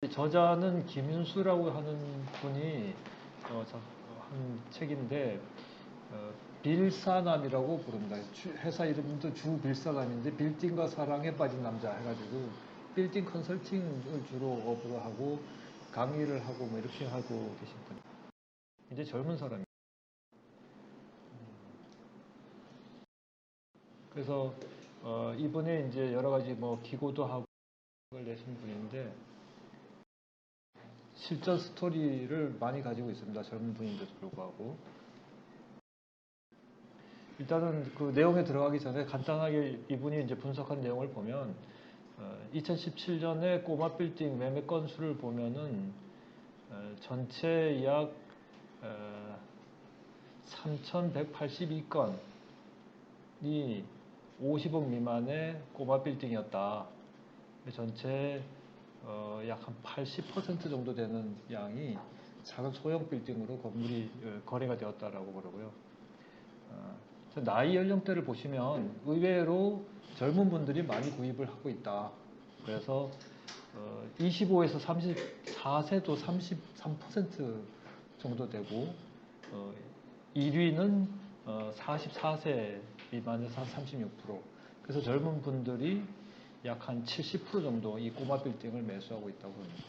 저자는 김윤수라고 하는 분이 한 책인데 빌사남이라고 부릅니다. 회사 이름도 주빌사남인데 빌딩과 사랑에 빠진 남자 해가지고 빌딩 컨설팅을 주로 업으로 하고 강의를 하고 뭐 이렇게 하고 계신 분. 이제 젊은 사람이에요. 그래서 이분이 이제 여러 가지 뭐 기고도 하고 내신 분인데 실전 스토리를 많이 가지고 있습니다. 젊은 분인데도 불구하고. 일단은 그 내용에 들어가기 전에 간단하게 이분이 이제 분석한 내용을 보면 2017년에 꼬마 빌딩 매매 건수를 보면은 전체 약 3,182건이 50억 미만의 꼬마 빌딩이었다. 전체 약 한 80% 정도 되는 양이 작은 소형 빌딩으로 건물이 거래가 되었다라고 그러고요. 나이 연령대를 보시면 의외로 젊은 분들이 많이 구입을 하고 있다. 그래서 25에서 34세도 33% 정도 되고 1위는 44세 미만에서 한 36%. 그래서 젊은 분들이 약 한 70% 정도 이 꼬마 빌딩을 매수하고 있다고 합니다.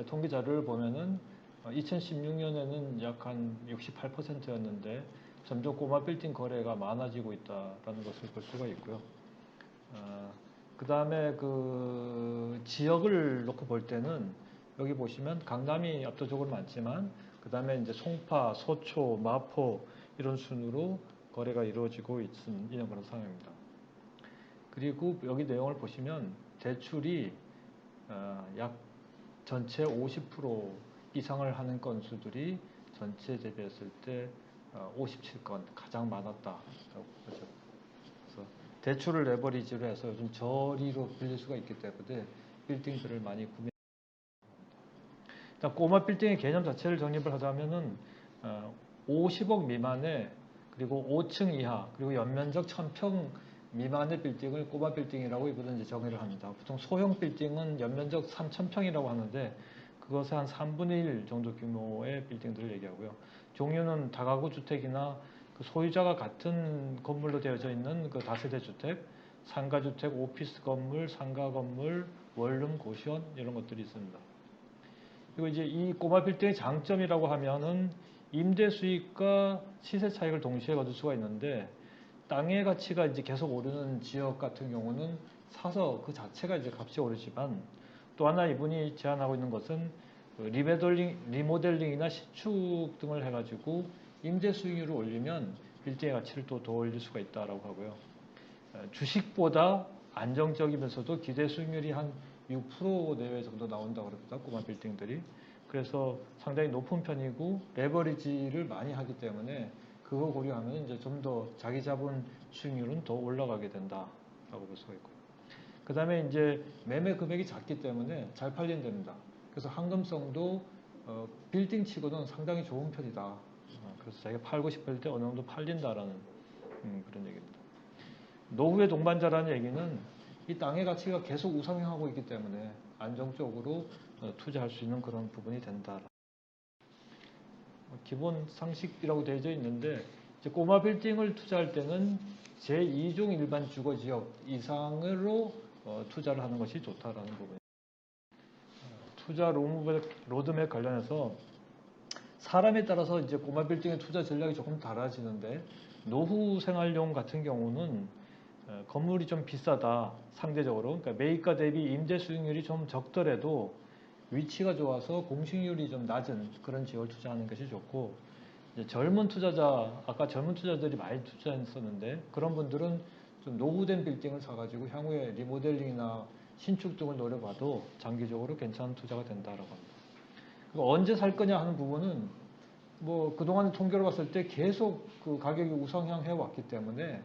통계 자료를 보면은 2016년에는 약 한 68%였는데 점점 꼬마 빌딩 거래가 많아지고 있다는 것을 볼 수가 있고요. 그 다음에 그 지역을 놓고 볼 때는 여기 보시면 강남이 압도적으로 많지만 그 다음에 이제 송파, 서초, 마포 이런 순으로 거래가 이루어지고 있는 그런 상황입니다. 그리고 여기 내용을 보시면 대출이 약 전체 50% 이상을 하는 건수들이 전체 대비했을 때 57건 가장 많았다라고 보죠. 그래서 대출을 레버리지로 해서 요즘 저리로 빌릴 수가 있기 때문에 빌딩들을 많이 구매. 일단 꼬마 빌딩의 개념 자체를 정립을 하자면은 50억 미만의 그리고 5층 이하 그리고 연면적 1000평 미만의 빌딩을 꼬마 빌딩이라고 이분은 이제 정의를 합니다. 보통 소형 빌딩은 연면적 3000평이라고 하는데 그것의 한 3분의 1 정도 규모의 빌딩들을 얘기하고요. 종류는 다가구 주택이나 그 소유자가 같은 건물로 되어져 있는 그 다세대 주택, 상가주택, 오피스 건물, 상가 건물, 원룸, 고시원 이런 것들이 있습니다. 그리고 이제 이 꼬마 빌딩의 장점이라고 하면은 임대 수익과 시세 차익을 동시에 거둘 수가 있는데 땅의 가치가 이제 계속 오르는 지역 같은 경우는 사서 그 자체가 이제 값이 오르지만 또 하나 이분이 제안하고 있는 것은 리모델링이나 신축 등을 해가지고 임대 수익률을 올리면 빌딩의 가치를 또 더 올릴 수가 있다라고 하고요. 주식보다 안정적이면서도 기대 수익률이 한 6% 내외 정도 나온다고 그럽니다. 꼬마 빌딩들이. 그래서 상당히 높은 편이고 레버리지를 많이 하기 때문에 그거 고려하면 이제 좀 더 자기 자본 수익률은 더 올라가게 된다라고 볼 수가 있고요. 그 다음에 이제 매매 금액이 작기 때문에 잘 팔린답니다. 그래서 황금성도 빌딩 치고는 상당히 좋은 편이다. 그래서 자기가 팔고 싶을 때 어느 정도 팔린다라는 그런 얘기입니다. 노후의 동반자라는 얘기는 이 땅의 가치가 계속 우상향하고 있기 때문에 안정적으로 투자할 수 있는 그런 부분이 된다. 기본 상식이라고 되어져 있는데 이제 꼬마 빌딩을 투자할 때는 제2종 일반 주거지역 이상으로 투자를 하는 것이 좋다라는 부분입니다. 투자 로드맵 관련해서 사람에 따라서 이제 꼬마 빌딩의 투자 전략이 조금 달라지는데 노후 생활용 같은 경우는 건물이 좀 비싸다 상대적으로 그러니까 매입가 대비 임대 수익률이 좀 적더라도 위치가 좋아서 공실률이 좀 낮은 그런 지역을 투자하는 것이 좋고 이제 젊은 투자자 아까 젊은 투자들이 많이 투자했었는데 그런 분들은 좀 노후된 빌딩을 사가지고 향후에 리모델링이나 신축 등을 노려봐도 장기적으로 괜찮은 투자가 된다라고 합니다. 언제 살 거냐 하는 부분은 뭐 그동안 통계를 봤을 때 계속 그 가격이 우상향해 왔기 때문에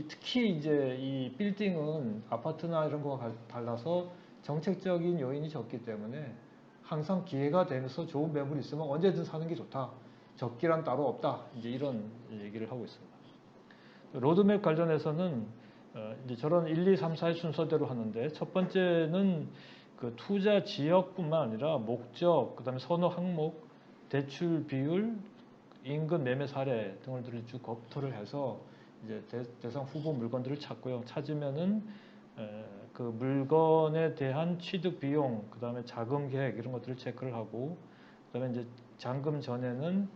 특히 이제 이 빌딩은 아파트나 이런 거와 달라서 정책적인 요인이 적기 때문에 항상 기회가 되면서 좋은 매물이 있으면 언제든 사는 게 좋다. 적기란 따로 없다. 이제 이런 얘기를 하고 있습니다. 로드맵 관련해서는 이제 저런 1, 2, 3, 4의 순서대로 하는데 첫 번째는 그 투자 지역뿐만 아니라 목적, 그다음에 선호 항목, 대출 비율, 인근 매매 사례 등을 쭉 검토를 해서 이제 대상 후보 물건들을 찾고요. 찾으면은 그 물건에 대한 취득 비용, 그다음에 자금 계획 이런 것들을 체크를 하고, 그다음에 이제 잔금 전에는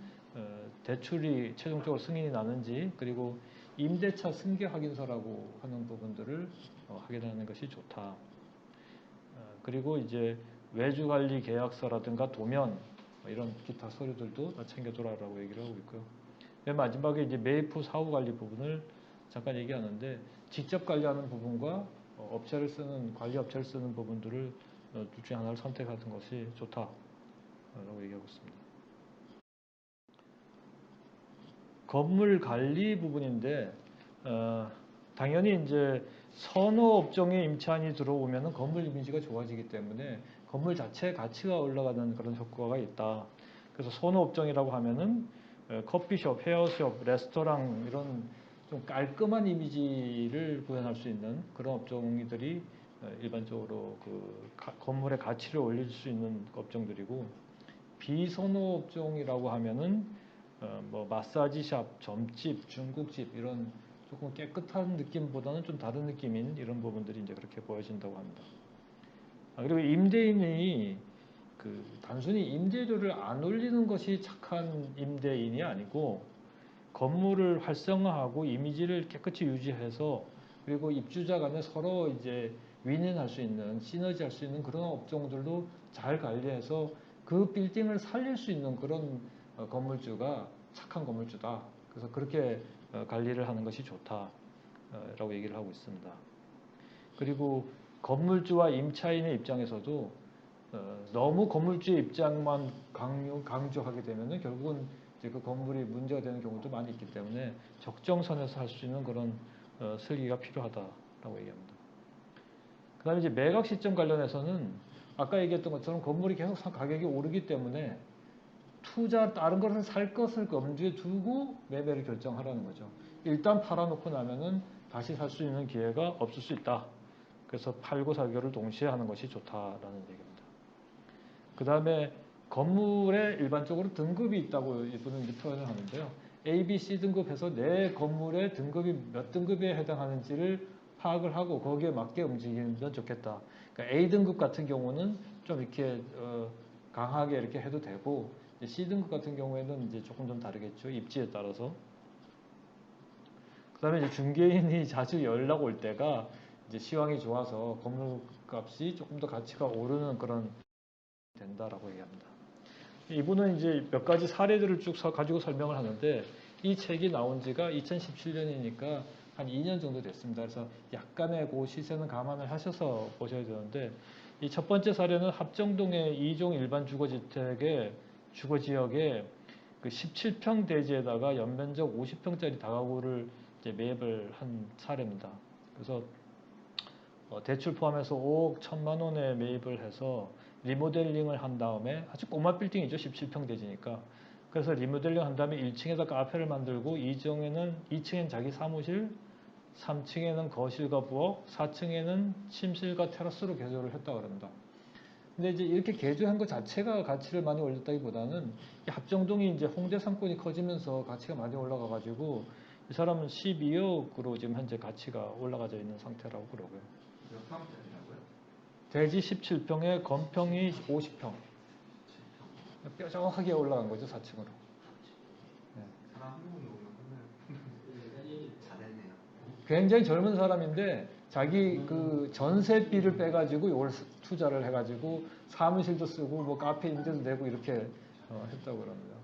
대출이 최종적으로 승인이 나는지, 그리고 임대차 승계 확인서라고 하는 부분들을 확인하는 것이 좋다. 그리고 이제 외주관리 계약서라든가 도면 이런 기타 서류들도 다 챙겨두라라고 얘기를 하고 있고요. 맨 마지막에 이제 매입 후 사후 관리 부분을 잠깐 얘기하는데, 직접 관리하는 부분과 업체를 쓰는 관리 업체를 쓰는 부분들을 둘 중에 하나를 선택하는 것이 좋다라고 얘기하고 있습니다. 건물 관리 부분인데 당연히 이제 선호 업종에 임차인이 들어오면은 건물 이미지가 좋아지기 때문에 건물 자체의 가치가 올라가는 그런 효과가 있다. 그래서 선호 업종이라고 하면은 커피숍, 헤어숍, 레스토랑 이런 좀 깔끔한 이미지를 구현할 수 있는 그런 업종들이 일반적으로 그 건물의 가치를 올릴 수 있는 업종들이고, 비선호 업종이라고 하면은 뭐 마사지샵, 점집, 중국집 이런 조금 깨끗한 느낌보다는 좀 다른 느낌인 이런 부분들이 이제 그렇게 보여진다고 합니다. 그리고 임대인이 그 단순히 임대료를 안 올리는 것이 착한 임대인이 아니고, 건물을 활성화하고 이미지를 깨끗이 유지해서, 그리고 입주자 간에 서로 이제 윈윈할 수 있는, 시너지할 수 있는 그런 업종들도 잘 관리해서 그 빌딩을 살릴 수 있는 그런 건물주가 착한 건물주다. 그래서 그렇게 관리를 하는 것이 좋다라고 얘기를 하고 있습니다. 그리고 건물주와 임차인의 입장에서도 너무 건물주의 입장만 강조하게 되면은 결국은 이제 그 건물이 문제가 되는 경우도 많이 있기 때문에 적정선에서 할 수 있는 그런 설계가 필요하다라고 얘기합니다. 그 다음에 이제 매각 시점 관련해서는 아까 얘기했던 것처럼 건물이 계속 가격이 오르기 때문에 다른 것을 살 것을 염두에 두고 매매를 결정하라는 거죠. 일단 팔아놓고 나면은 다시 살 수 있는 기회가 없을 수 있다. 그래서 팔고 사기를 동시에 하는 것이 좋다라는 얘기입니다. 그 다음에 건물에 일반적으로 등급이 있다고 이분은 표현을 하는데요. A, B, C 등급해서 내 건물의 등급이 몇 등급에 해당하는지를 파악을 하고 거기에 맞게 움직이면 좋겠다. 그러니까 A 등급 같은 경우는 좀 이렇게 강하게 이렇게 해도 되고, C 등급 같은 경우에는 이제 조금 좀 다르겠죠. 입지에 따라서. 그 다음에 이제 중개인이 자주 연락 올 때가 이제 시황이 좋아서 건물 값이 조금 더 가치가 오르는 그런 된다라고 얘기합니다. 이분은 이제 몇 가지 사례들을 쭉 가지고 설명을 하는데, 이 책이 나온 지가 2017년이니까 한 2년 정도 됐습니다. 그래서 약간의 그 시세는 감안을 하셔서 보셔야 되는데, 이 첫 번째 사례는 합정동의 2종 일반 주거지역에 그 17평 대지에다가 연면적 50평짜리 다가구를 이제 매입을 한 사례입니다. 그래서 대출 포함해서 5억 1천만 원에 매입을 해서 리모델링을 한 다음에, 아주 꼬마 빌딩이죠. 17평 대지니까. 그래서 리모델링 한 다음에 1층에다 카페를 만들고 2층엔 자기 사무실, 3층에는 거실과 부엌, 4층에는 침실과 테라스로 개조를 했다고 합니다. 근데 이제 이렇게 개조한 것 자체가 가치를 많이 올렸다기보다는 이 합정동이 이제 홍대 상권이 커지면서 가치가 많이 올라가가지고 이 사람은 12억으로 지금 현재 가치가 올라가져 있는 상태라고 그러고요. 몇 평짜리라고요? 대지 17평에 건평이 50평. 뾰족하게 올라간 거죠, 4층으로. 네. 사람 한 명이 오면 잘했네요. 굉장히 젊은 사람인데 자기 그 전세비를 빼가지고 이걸 투자를 해가지고 사무실도 쓰고 뭐 카페 임대도 내고 이렇게 했다고 그럽니다.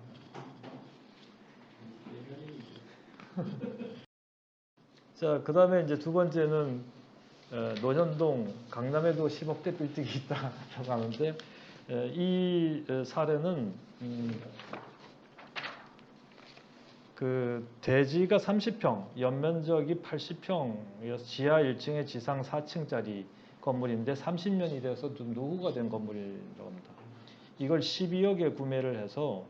자, 그 다음에 이제 두 번째는 노현동 강남에도 10억대 빌딩이 있다라고 하는데, 이 사례는 그 대지가 30평, 연면적이 80평이어서 지하 1층에 지상 4층짜리 건물인데 30년이 돼서 좀 노후가 된 건물이라고 합니다. 이걸 12억에 구매를 해서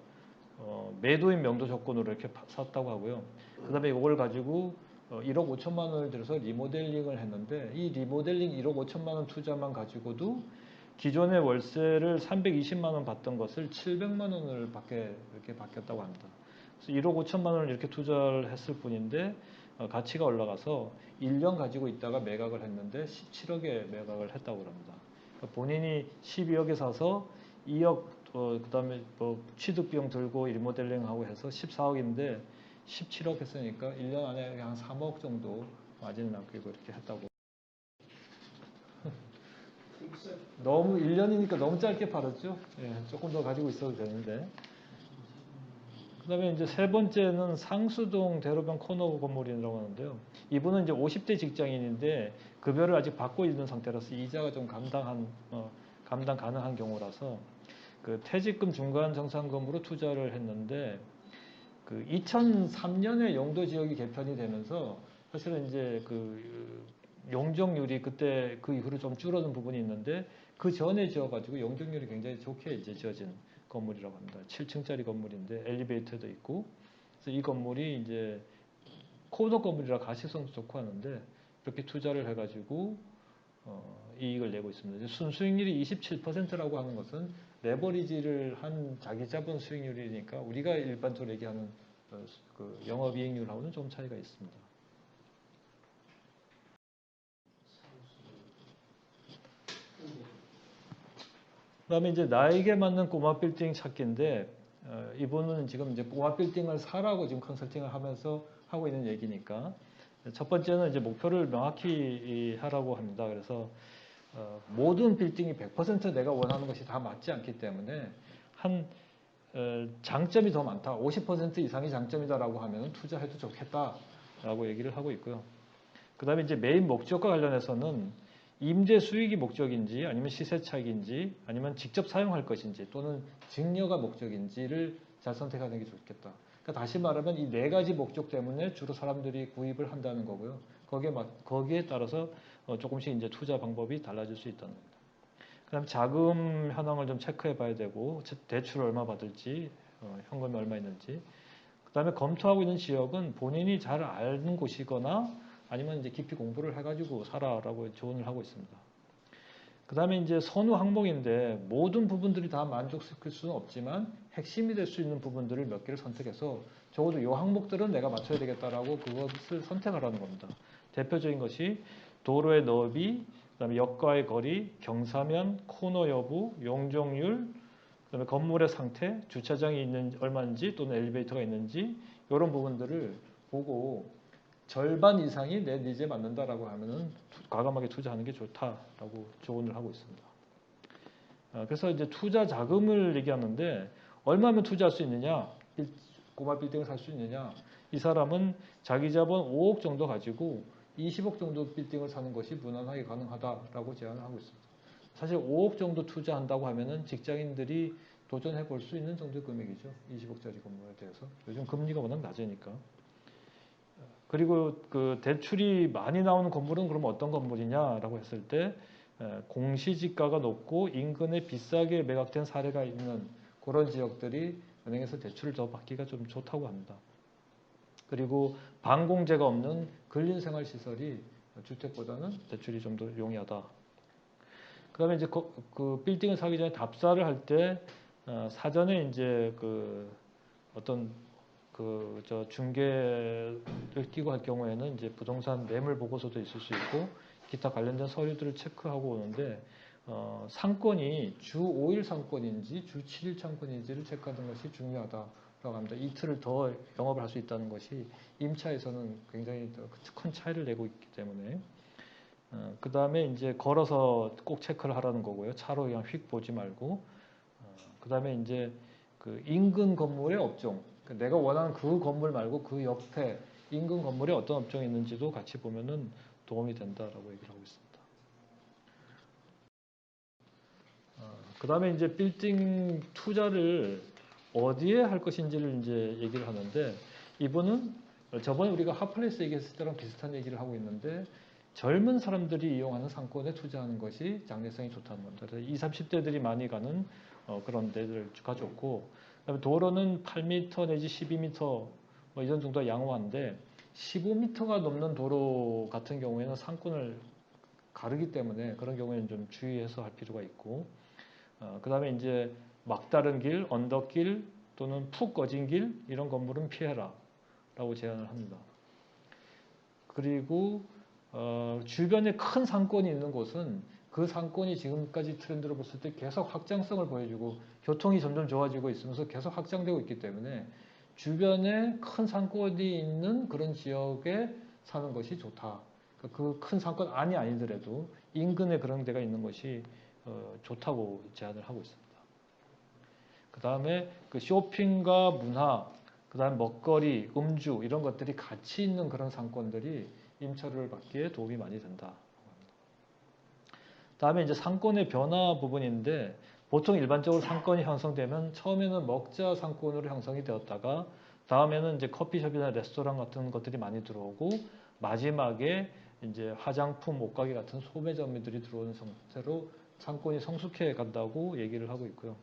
매도인 명도 조건으로 이렇게 샀다고 하고요. 그 다음에 이걸 가지고 1억 5천만 원을 들여서 리모델링을 했는데, 이 리모델링 1억 5천만 원 투자만 가지고도 기존의 월세를 320만 원 받던 것을 700만 원을 이렇게 바뀌었다고 합니다. 그래서 1억 5천만 원을 이렇게 투자를 했을 뿐인데 가치가 올라가서 1년 가지고 있다가 매각을 했는데 17억에 매각을 했다고 합니다. 그러니까 본인이 12억에 사서 2억 그다음에 뭐 취득 비용 들고 리모델링 하고 해서 14억인데 17억 했으니까 1년 안에 한 3억 정도 마진 남기고 이렇게 했다고. 너무 1년이니까 너무 짧게 팔았죠. 예, 조금 더 가지고 있어도 되는데. 그다음에 이제 세 번째는 상수동 대로변 코너 건물이라고 하는데요. 이분은 이제 50대 직장인인데 급여를 아직 받고 있는 상태라서 이자가 좀 감당 가능한 경우라서 그 퇴직금 중간 정산금으로 투자를 했는데 그 2003년에 용도 지역이 개편이 되면서 사실은 이제 그 용적률이 그때 그 이후로 좀 줄어든 부분이 있는데 그 전에 지어가지고 용적률이 굉장히 좋게 이제 지어진 건물이라고 합니다. 7층짜리 건물인데 엘리베이터도 있고 그래서 이 건물이 이제 코너 건물이라 가시성도 좋고 하는데 이렇게 투자를 해가지고 이익을 내고 있습니다. 순수익률이 27%라고 하는 것은 레버리지를 한 자기 자본 수익률이니까 우리가 일반적으로 얘기하는 그 영업이익률하고는 좀 차이가 있습니다. 그다음에 이제 나에게 맞는 꼬마 빌딩 찾기인데 이분은 지금 이제 꼬마 빌딩을 사라고 지금 컨설팅을 하면서 하고 있는 얘기니까 첫 번째는 이제 목표를 명확히 하라고 합니다. 그래서 모든 빌딩이 100% 내가 원하는 것이 다 맞지 않기 때문에 한 장점이 더 많다. 50% 이상이 장점이다라고 하면 투자해도 좋겠다라고 얘기를 하고 있고요. 그 다음에 이제 메인 목적과 관련해서는 임대 수익이 목적인지 아니면 시세 차익인지 아니면 직접 사용할 것인지 또는 증여가 목적인지를 잘 선택하는 게 좋겠다. 그러니까 다시 말하면 이 네 가지 목적 때문에 주로 사람들이 구입을 한다는 거고요. 거기에 따라서 조금씩 이제 투자 방법이 달라질 수 있다는 겁니다. 그다음 자금 현황을 좀 체크해 봐야 되고 대출 얼마 받을지 현금이 얼마 있는지 그다음에 검토하고 있는 지역은 본인이 잘 아는 곳이거나 아니면 이제 깊이 공부를 해가지고 살아라고 조언을 하고 있습니다. 그 다음에 이제 선호 항목인데 모든 부분들이 다 만족시킬 수는 없지만 핵심이 될 수 있는 부분들을 몇 개를 선택해서 적어도 이 항목들은 내가 맞춰야 되겠다라고 그것을 선택하라는 겁니다. 대표적인 것이 도로의 너비, 그다음에 역과의 거리, 경사면, 코너 여부, 용적률, 그다음에 건물의 상태, 주차장이 얼마인지 또는 엘리베이터가 있는지 이런 부분들을 보고 절반 이상이 내 니즈에 맞는다라고 하면은 과감하게 투자하는 게 좋다라고 조언을 하고 있습니다. 그래서 이제 투자 자금을 얘기하는데 얼마면 투자할 수 있느냐? 꼬마 빌딩을 살 수 있느냐? 이 사람은 자기 자본 5억 정도 가지고 20억 정도 빌딩을 사는 것이 무난하게 가능하다라고 제안을 하고 있습니다. 사실 5억 정도 투자한다고 하면은 직장인들이 도전해 볼 수 있는 정도의 금액이죠. 20억짜리 건물에 대해서. 요즘 금리가 워낙 낮으니까. 그리고 그 대출이 많이 나오는 건물은 그럼 어떤 건물이냐라고 했을 때 공시지가가 높고 인근에 비싸게 매각된 사례가 있는 그런 지역들이 은행에서 대출을 더 받기가 좀 좋다고 합니다. 그리고 방공재가 없는 근린생활시설이 주택보다는 대출이 좀 더 용이하다. 그다음에 이제 그 빌딩을 사기 전에 답사를 할 때 사전에 이제 그 어떤 저 중개를 끼고 할 경우에는 이제 부동산 매물 보고서도 있을 수 있고 기타 관련된 서류들을 체크하고 오는데 상권이 주 5일 상권인지 주 7일 상권인지를 체크하는 것이 중요하다라고 합니다. 이틀을 더 영업을 할 수 있다는 것이 임차에서는 굉장히 큰 차이를 내고 있기 때문에 그 다음에 이제 걸어서 꼭 체크를 하라는 거고요. 차로 그냥 휙 보지 말고 그 다음에 이제 그 인근 건물의 업종 내가 원하는 그 건물 말고 그 옆에 인근 건물에 어떤 업종이 있는지도 같이 보면은 도움이 된다라고 얘기를 하고 있습니다. 그 다음에 이제 빌딩 투자를 어디에 할 것인지를 이제 얘기를 하는데 이분은 저번에 우리가 핫플레이스 얘기했을 때랑 비슷한 얘기를 하고 있는데 젊은 사람들이 이용하는 상권에 투자하는 것이 장래성이 좋다는 겁니다. 그래서 20, 30대들이 많이 가는 그런 데들가 좋고 그다음에 도로는 8m 내지 12m 뭐 이런 정도가 양호한데 15m가 넘는 도로 같은 경우에는 상권을 가르기 때문에 그런 경우에는 좀 주의해서 할 필요가 있고, 그 다음에 이제 막다른 길, 언덕길 또는 푹 꺼진 길 이런 건물은 피해라 라고 제안을 합니다. 그리고 주변에 큰 상권이 있는 곳은 그 상권이 지금까지 트렌드로 봤을 때 계속 확장성을 보여주고 교통이 점점 좋아지고 있으면서 계속 확장되고 있기 때문에 주변에 큰 상권이 있는 그런 지역에 사는 것이 좋다. 그 큰 상권 안이 아니더라도 인근에 그런 데가 있는 것이 좋다고 제안을 하고 있습니다. 그 다음에 그 쇼핑과 문화, 그 다음에 먹거리, 음주 이런 것들이 같이 있는 그런 상권들이 임차료를 받기에 도움이 많이 된다. 다음에 이제 상권의 변화 부분인데 보통 일반적으로 상권이 형성되면 처음에는 먹자 상권으로 형성이 되었다가 다음에는 이제 커피숍이나 레스토랑 같은 것들이 많이 들어오고 마지막에 이제 화장품, 옷가게 같은 소매점들이 들어오는 상태로 상권이 성숙해 간다고 얘기를 하고 있고요.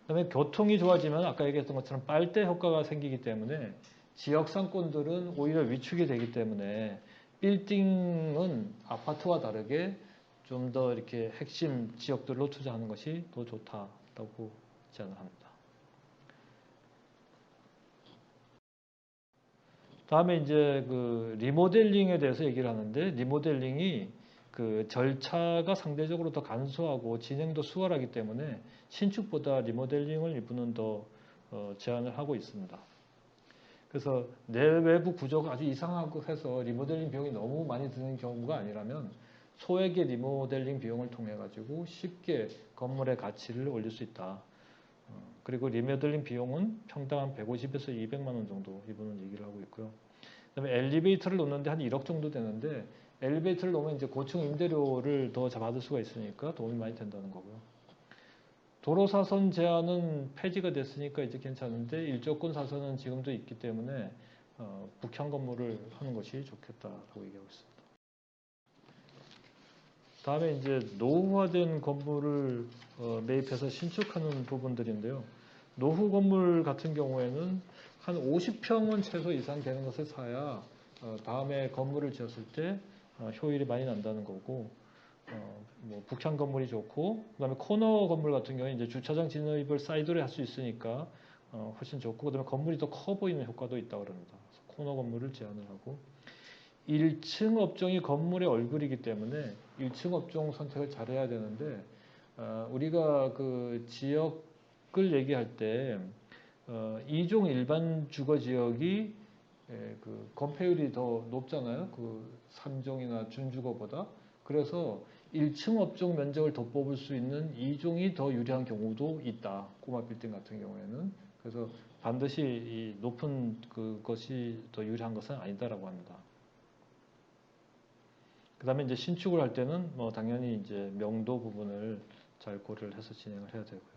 그다음에 교통이 좋아지면 아까 얘기했던 것처럼 빨대 효과가 생기기 때문에 지역 상권들은 오히려 위축이 되기 때문에 빌딩은 아파트와 다르게 좀 더 이렇게 핵심 지역들로 투자하는 것이 더 좋다라고 제안을 합니다. 다음에 이제 그 리모델링에 대해서 얘기를 하는데 리모델링이 그 절차가 상대적으로 더 간소하고 진행도 수월하기 때문에 신축보다 리모델링을 일부는 더 제안을 하고 있습니다. 그래서 내외부 구조가 아주 이상하고 해서 리모델링 비용이 너무 많이 드는 경우가 아니라면 소액의 리모델링 비용을 통해 가지고 쉽게 건물의 가치를 올릴 수 있다. 그리고 리모델링 비용은 평당 한 150에서 200만 원 정도 이분은 얘기를 하고 있고요. 그다음에 엘리베이터를 놓는데 한 1억 정도 되는데 엘리베이터를 놓으면 이제 고층 임대료를 더 받을 수가 있으니까 도움이 많이 된다는 거고요. 도로사선 제한은 폐지가 됐으니까 이제 괜찮은데 일조권 사선은 지금도 있기 때문에 북향 건물을 하는 것이 좋겠다라고 얘기하고 있습니다. 다음에 이제 노후화된 건물을 매입해서 신축하는 부분들인데요. 노후 건물 같은 경우에는 한 50평은 최소 이상 되는 것을 사야 다음에 건물을 지었을 때 효율이 많이 난다는 거고, 뭐 북향 건물이 좋고, 그다음에 코너 건물 같은 경우에 이제 주차장 진입을 사이드로 할 수 있으니까 훨씬 좋고, 그다음에 건물이 더 커 보이는 효과도 있다고 합니다. 코너 건물을 제안을 하고, 1층 업종이 건물의 얼굴이기 때문에 1층 업종 선택을 잘해야 되는데 우리가 그 지역을 얘기할 때 2종 일반 주거 지역이 그 건폐율이 더 높잖아요. 그 3종이나 준주거보다. 그래서 1층 업종 면적을 더 뽑을 수 있는 2종이 더 유리한 경우도 있다. 꼬마 빌딩 같은 경우에는. 그래서 반드시 이 높은 그것이 더 유리한 것은 아니다라고 합니다. 그 다음에 이제 신축을 할 때는 뭐 당연히 이제 명도 부분을 잘 고려를 해서 진행을 해야 되고요.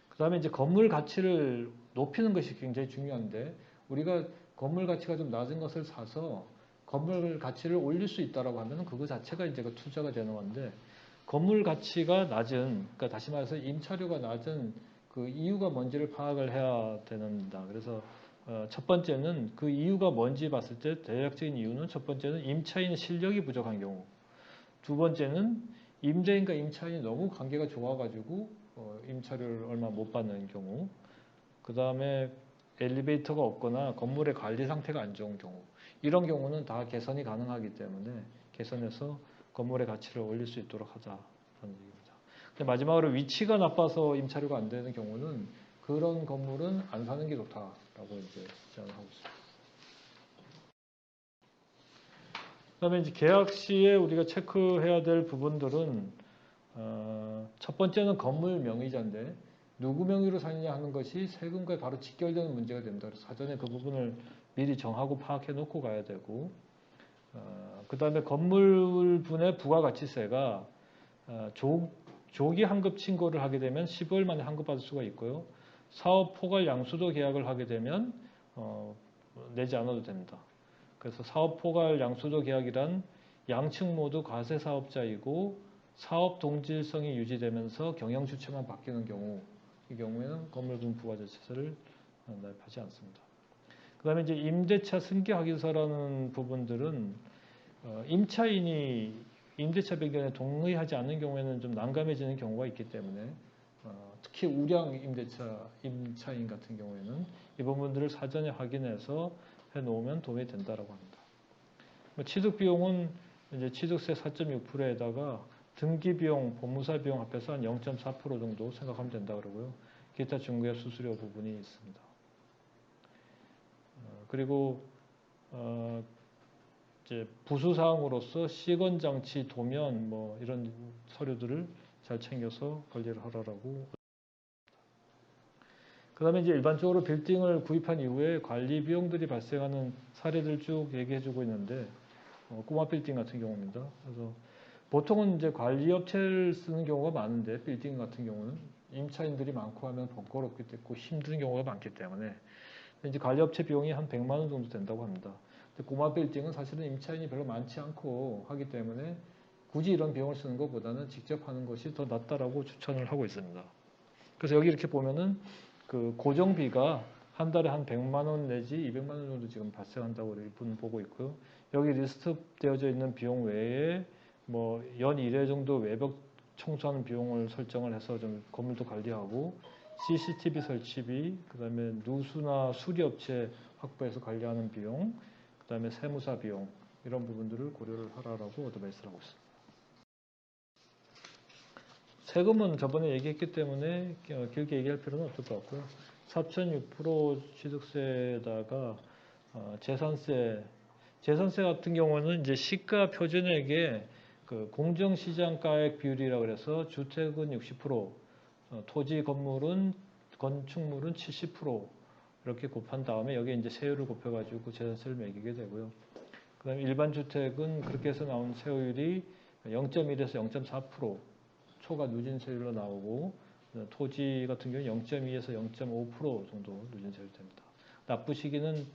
그 다음에 이제 건물 가치를 높이는 것이 굉장히 중요한데 우리가 건물 가치가 좀 낮은 것을 사서 건물 가치를 올릴 수 있다라고 하면 그거 자체가 이제 그 투자가 되는 건데 건물 가치가 낮은, 그러니까 다시 말해서 임차료가 낮은 그 이유가 뭔지를 파악을 해야 됩니다. 그래서 첫 번째는 그 이유가 뭔지 봤을 때 대략적인 이유는 첫 번째는 임차인의 실력이 부족한 경우, 두 번째는 임대인과 임차인이 너무 관계가 좋아가지고 임차료를 얼마 못 받는 경우, 그 다음에 엘리베이터가 없거나 건물의 관리 상태가 안 좋은 경우, 이런 경우는 다 개선이 가능하기 때문에 개선해서 건물의 가치를 올릴 수 있도록 하자라는 얘기입니다. 근데 마지막으로 위치가 나빠서 임차료가 안 되는 경우는 그런 건물은 안 사는 게 좋다라고 이제 제안을 하고 있습니다. 그다음에 이제 계약 시에 우리가 체크해야 될 부분들은 첫 번째는 건물 명의자인데 누구 명의로 사느냐 하는 것이 세금과 바로 직결되는 문제가 됩니다. 그래서 사전에 그 부분을 미리 정하고 파악해 놓고 가야 되고, 그 다음에 건물분의 부가가치세가 조기 환급 신고를 하게 되면 15일 만에 환급받을 수가 있고요. 사업 포괄 양수도 계약을 하게 되면 내지 않아도 됩니다. 그래서 사업 포괄 양수도 계약이란 양측 모두 과세 사업자이고 사업 동질성이 유지되면서 경영 주체만 바뀌는 경우, 이 경우에는 건물분 부가가치세를 납입하지 않습니다. 그 다음에 이제 임대차 승계 확인서라는 부분들은 임차인이 임대차 변경에 동의하지 않는 경우에는 좀 난감해지는 경우가 있기 때문에 특히 우량 임차인 같은 경우에는 이 부분들을 사전에 확인해서 해놓으면 도움이 된다라고 합니다. 취득 비용은 이제 취득세 4.6%에다가 등기 비용, 법무사 비용 합해서 한 0.4% 정도 생각하면 된다 그러고요. 기타 중개업 수수료 부분이 있습니다. 그리고 이제 부수사항으로서 시건 장치, 도면 뭐 이런 서류들을 잘 챙겨서 관리를 하라라고. 그다음에 이제 일반적으로 빌딩을 구입한 이후에 관리 비용들이 발생하는 사례들 쭉 얘기해주고 있는데 꼬마 빌딩 같은 경우입니다. 그래서 보통은 이제 관리업체를 쓰는 경우가 많은데 빌딩 같은 경우는 임차인들이 많고 하면 번거롭기 때문에 힘든 경우가 많기 때문에 이제 관리업체 비용이 한 100만 원 정도 된다고 합니다. 근데 꼬마 빌딩은 사실은 임차인이 별로 많지 않고 하기 때문에 굳이 이런 비용을 쓰는 것보다는 직접 하는 것이 더 낫다라고 추천을 하고 있습니다. 그래서 여기 이렇게 보면은 그 고정비가 한 달에 한 100만 원 내지 200만 원 정도 지금 발생한다고 이분 보고 있고요. 여기 리스트되어져 있는 비용 외에 뭐 연 1회 정도 외벽 청소하는 비용을 설정을 해서 좀 건물도 관리하고 CCTV 설치비, 그다음에 누수나 수리업체 확보해서 관리하는 비용, 그다음에 세무사 비용 이런 부분들을 고려를 하라라고 어드바이스를 하고 있습니다. 세금은 저번에 얘기했기 때문에 길게 얘기할 필요는 없을 것 같고요. 4.6% 취득세에다가 재산세 같은 경우는 이제 시가 표준액의 그 공정시장가액 비율이라고 그래서 주택은 60%, 토지 건축물은 70% 이렇게 곱한 다음에 여기에 이제 세율을 곱해가지고 재산세를 매기게 되고요. 그다음에 일반 주택은 그렇게 해서 나온 세율이 0.1에서 0.4%. 초과 누진세율로 나오고 토지 같은 경우는 0.2에서 0.5% 정도 누진세율이 됩니다. 납부 시기는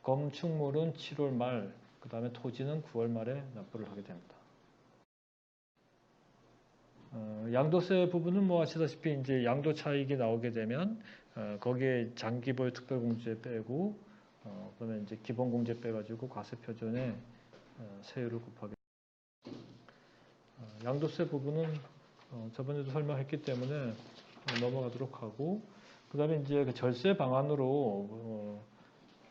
건축물은 7월 말, 그 다음에 토지는 9월 말에 납부를 하게 됩니다. 양도세 부분은 뭐 아시다시피 이제 양도 차익이 나오게 되면 거기에 장기보유 특별공제 빼고 그다음에 이제 기본공제 빼가지고 과세표준에 세율을 곱하게. 양도세 부분은 저번에도 설명했기 때문에 넘어가도록 하고, 그 다음에 이제 그 절세 방안으로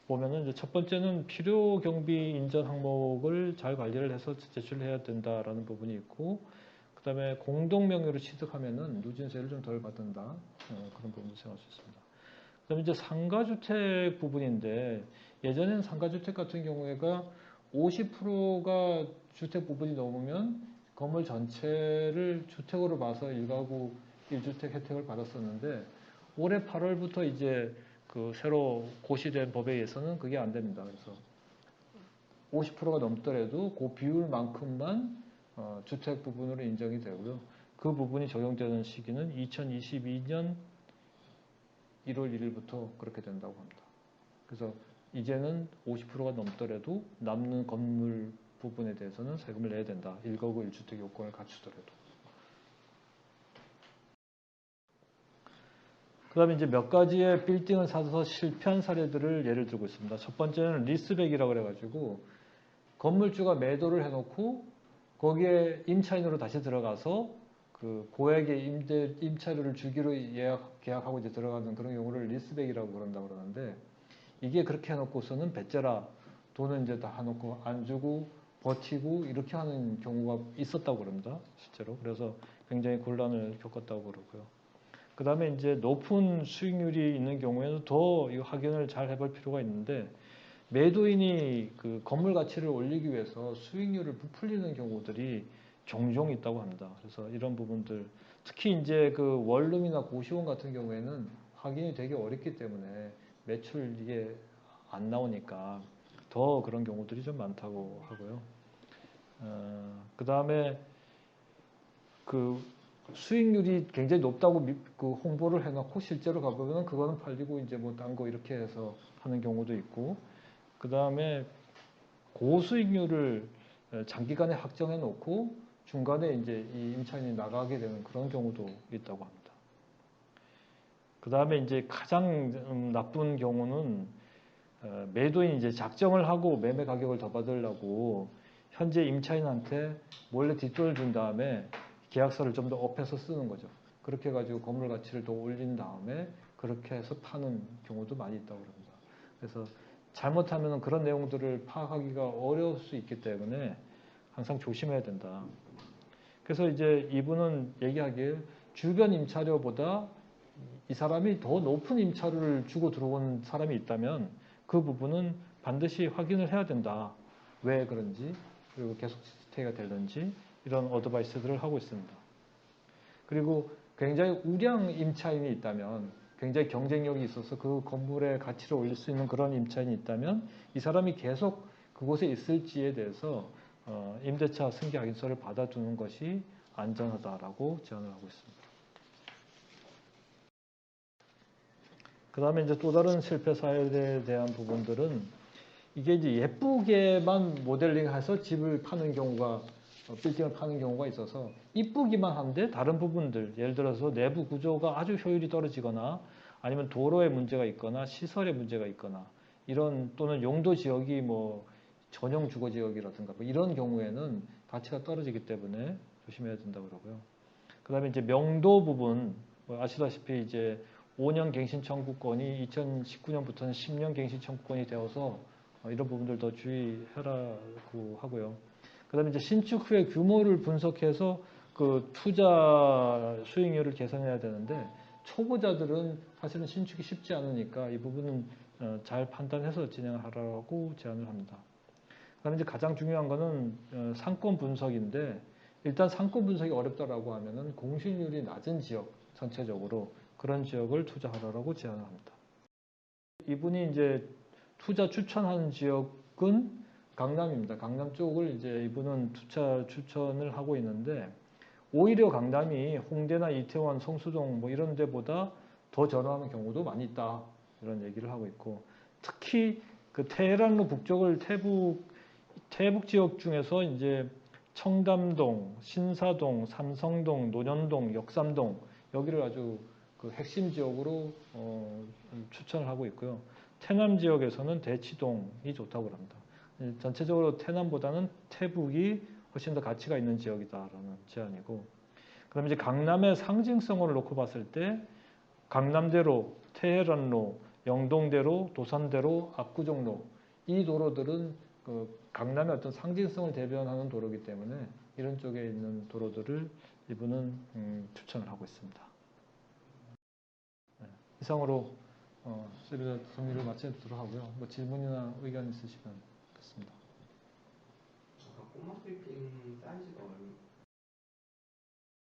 보면은 이제 첫 번째는 필요 경비 인정 항목을 잘 관리를 해서 제출해야 된다라는 부분이 있고, 그 다음에 공동 명의로 취득하면은 누진세를 좀 덜 받는다, 그런 부분도 생각할 수 있습니다. 그 다음에 이제 상가주택 부분인데 예전에는 상가주택 같은 경우에가 50%가 주택 부분이 넘으면 건물 전체를 주택으로 봐서 1가구 1주택 혜택을 받았었는데 올해 8월부터 이제 그 새로 고시된 법에 의해서는 그게 안 됩니다. 그래서 50%가 넘더라도 그 비율만큼만 주택 부분으로 인정이 되고요. 그 부분이 적용되는 시기는 2022년 1월 1일부터 그렇게 된다고 합니다. 그래서 이제는 50%가 넘더라도 남는 건물 부분에 대해서는 세금을 내야 된다. 1가구 1주택 요건을 갖추더라도. 그 다음에 이제 몇 가지의 빌딩을 사서 실패한 사례들을 예를 들고 있습니다. 첫 번째는 리스백이라고 그래가지고 건물주가 매도를 해놓고 거기에 임차인으로 다시 들어가서 그 고액의 임차료를 주기로 계약하고 이제 들어가는 그런 경우를 리스백이라고 그런다고 그러는데 이게 그렇게 해놓고서는 배째라 돈은 이제 다 해놓고 안 주고 버티고 이렇게 하는 경우가 있었다고 그럽니다. 실제로. 그래서 굉장히 곤란을 겪었다고 그러고요. 그 다음에 이제 높은 수익률이 있는 경우에는 더 이 확인을 잘 해볼 필요가 있는데 매도인이 그 건물 가치를 올리기 위해서 수익률을 부풀리는 경우들이 종종 있다고 합니다. 그래서 이런 부분들 특히 이제 그 원룸이나 고시원 같은 경우에는 확인이 되게 어렵기 때문에 매출 이게 안 나오니까 더 그런 경우들이 좀 많다고 하고요. 그 다음에 그 수익률이 굉장히 높다고 그 홍보를 해놓고 실제로 가보면 그거는 팔리고 이제 뭐 딴 거 이렇게 해서 하는 경우도 있고, 그 다음에 고수익률을 장기간에 확정해 놓고 중간에 이제 이 임차인이 나가게 되는 그런 경우도 있다고 합니다. 그 다음에 이제 가장 나쁜 경우는 매도인이 이제 작정을 하고 매매 가격을 더 받으려고 현재 임차인한테 몰래 뒷돈을 준 다음에 계약서를 좀 더 업해서 쓰는 거죠. 그렇게 해가지고 건물 가치를 더 올린 다음에 그렇게 해서 파는 경우도 많이 있다고 합니다. 그래서 잘못하면 그런 내용들을 파악하기가 어려울 수 있기 때문에 항상 조심해야 된다. 그래서 이제 이분은 얘기하길 주변 임차료보다 이 사람이 더 높은 임차료를 주고 들어온 사람이 있다면 그 부분은 반드시 확인을 해야 된다. 왜 그런지, 그리고 계속 스테이가 되는지 이런 어드바이스들을 하고 있습니다. 그리고 굉장히 우량 임차인이 있다면, 굉장히 경쟁력이 있어서 그 건물의 가치를 올릴 수 있는 그런 임차인이 있다면 이 사람이 계속 그곳에 있을지에 대해서 임대차 승계 확인서를 받아두는 것이 안전하다라고 제안을 하고 있습니다. 그 다음에 이제 또 다른 실패 사례에 대한 부분들은 이게 이제 예쁘게만 모델링해서 집을 파는 경우가 빌딩을 파는 경우가 있어서 이쁘기만 한데 다른 부분들, 예를 들어서 내부 구조가 아주 효율이 떨어지거나 아니면 도로에 문제가 있거나 시설에 문제가 있거나 이런, 또는 용도 지역이 뭐 전용 주거 지역이라든가 뭐 이런 경우에는 가치가 떨어지기 때문에 조심해야 된다고 그러고요. 그 다음에 이제 명도 부분, 뭐 아시다시피 이제 5년 갱신 청구권이 2019년부터는 10년 갱신 청구권이 되어서 이런 부분들 더 주의하라고 하고요. 그 다음에 이제 신축 후에 규모를 분석해서 그 투자 수익률을 계산해야 되는데 초보자들은 사실은 신축이 쉽지 않으니까 이 부분은 잘 판단해서 진행하라고 제안을 합니다. 그 다음에 이제 가장 중요한 거는 상권 분석인데 일단 상권 분석이 어렵다라고 하면은 공실률이 낮은 지역 전체적으로 그런 지역을 투자하라고 제안을 합니다. 이분이 이제 투자 추천하는 지역은 강남입니다. 강남 쪽을 이제 이분은 투자 추천을 하고 있는데 오히려 강남이 홍대나 이태원, 성수동 뭐 이런 데보다 더 저렴한 경우도 많이 있다. 이런 얘기를 하고 있고 특히 그 테헤란로 북쪽을 태북 지역 중에서 이제 청담동, 신사동, 삼성동, 논현동, 역삼동 여기를 아주 그 핵심 지역으로 추천을 하고 있고요. 태남 지역에서는 대치동이 좋다고 합니다. 전체적으로 태남보다는 태북이 훨씬 더 가치가 있는 지역이다라는 제안이고, 그다음에 이제 강남의 상징성을 놓고 봤을 때 강남대로, 테헤란로, 영동대로, 도산대로, 압구정로 이 도로들은 그 강남의 어떤 상징성을 대변하는 도로이기 때문에 이런 쪽에 있는 도로들을 이분은 추천을 하고 있습니다. 네, 이상으로 세미나 정리를 마치도록 하고요. 뭐 질문이나 의견 있으시면 듣습니다. 꼬마 빌딩 사이즈가 얼마